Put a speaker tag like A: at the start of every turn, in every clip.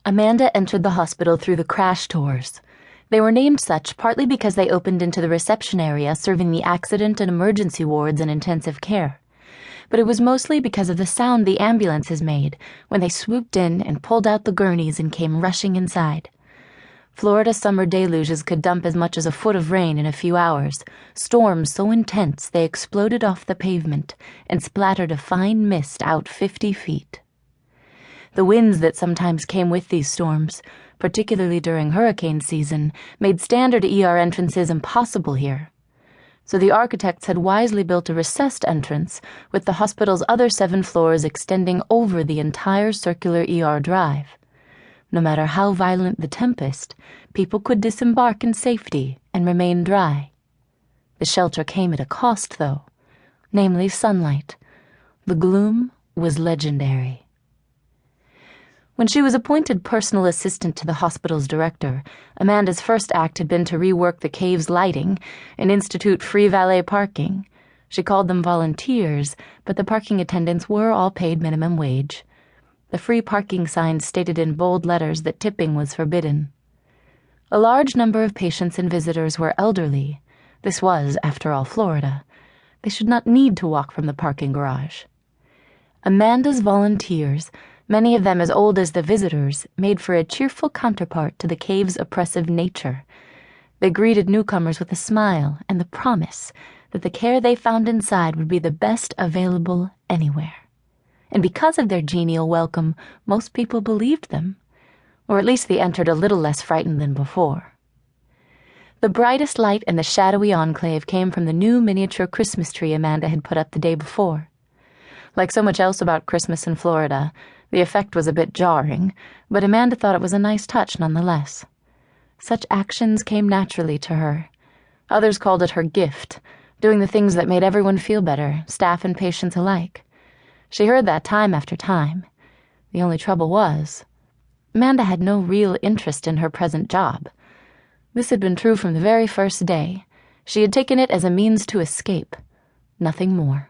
A: Amanda entered the hospital through the crash doors. They were named such partly because they opened into the reception area serving the accident and emergency wards and intensive care. But it was mostly because of the sound the ambulances made when they swooped in and pulled out the gurneys and came rushing inside. Florida summer deluges could dump as much as a foot of rain in a few hours, storms so intense they exploded off the pavement and splattered a fine mist out 50 feet. The winds that sometimes came with these storms, particularly during hurricane season, made standard ER entrances impossible here. So the architects had wisely built a recessed entrance with the hospital's other 7 floors extending over the entire circular ER drive. No matter how violent the tempest, people could disembark in safety and remain dry. The shelter came at a cost, though, namely sunlight. The gloom was legendary. When she was appointed personal assistant to the hospital's director, Amanda's first act had been to rework the cave's lighting and institute free valet parking. She called them volunteers, but the parking attendants were all paid minimum wage. The free parking sign stated in bold letters that tipping was forbidden. A large number of patients and visitors were elderly. This was, after all, Florida. They should not need to walk from the parking garage. Amanda's volunteers, many of them as old as the visitors, made for a cheerful counterpart to the cave's oppressive nature. They greeted newcomers with a smile and the promise that the care they found inside would be the best available anywhere. And because of their genial welcome, most people believed them, or at least they entered a little less frightened than before. The brightest light in the shadowy enclave came from the new miniature Christmas tree Amanda had put up the day before. Like so much else about Christmas in Florida, the effect was a bit jarring, but Amanda thought it was a nice touch nonetheless. Such actions came naturally to her. Others called it her gift, doing the things that made everyone feel better, staff and patients alike. She heard that time after time. The only trouble was, Amanda had no real interest in her present job. This had been true from the very first day. She had taken it as a means to escape, nothing more.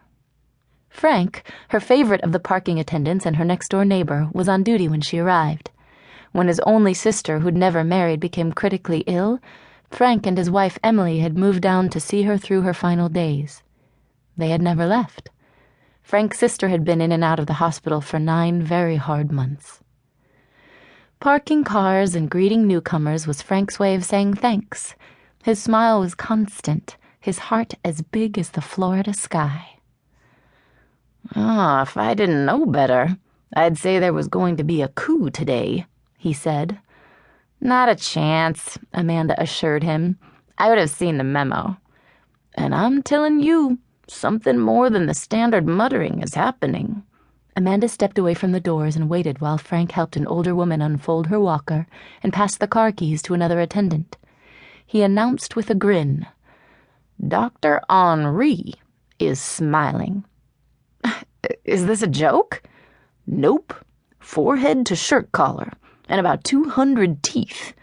A: Frank, her favorite of the parking attendants and her next-door neighbor, was on duty when she arrived. When his only sister, who'd never married, became critically ill, Frank and his wife Emily had moved down to see her through her final days. They had never left. Frank's sister had been in and out of the hospital for 9 very hard months. Parking cars and greeting newcomers was Frank's way of saying thanks. His smile was constant, his heart as big as the Florida sky.
B: If I didn't know better, I'd say there was going to be a coup today," he said.
A: "Not a chance," Amanda assured him. "I would have seen the memo.
B: And I'm telling you, something more than the standard muttering is happening."
A: Amanda stepped away from the doors and waited while Frank helped an older woman unfold her walker and passed the car keys to another attendant. He announced with a grin,
B: "Dr. Henri is smiling."
A: "Is this a joke?"
B: "Nope. Forehead to shirt collar, and about 200 teeth.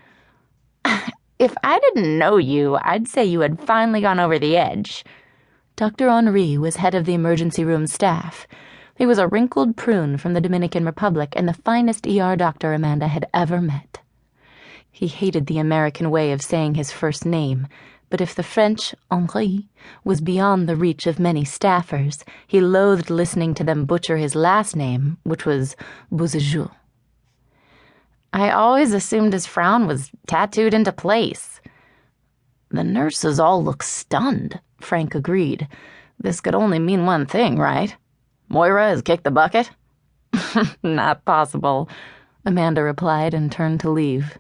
A: If I didn't know you, I'd say you had finally gone over the edge." Dr. Henri was head of the emergency room staff. He was a wrinkled prune from the Dominican Republic and the finest ER doctor Amanda had ever met. He hated the American way of saying his first name, but if the French Henri was beyond the reach of many staffers, he loathed listening to them butcher his last name, which was Beauséjour.
B: "I always assumed his frown was tattooed into place." "The nurses all look stunned," Frank agreed. "This could only mean one thing, right? Moira has kicked the bucket?"
A: "Not possible," Amanda replied and turned to leave.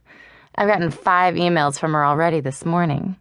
A: "I've gotten 5 emails from her already this morning.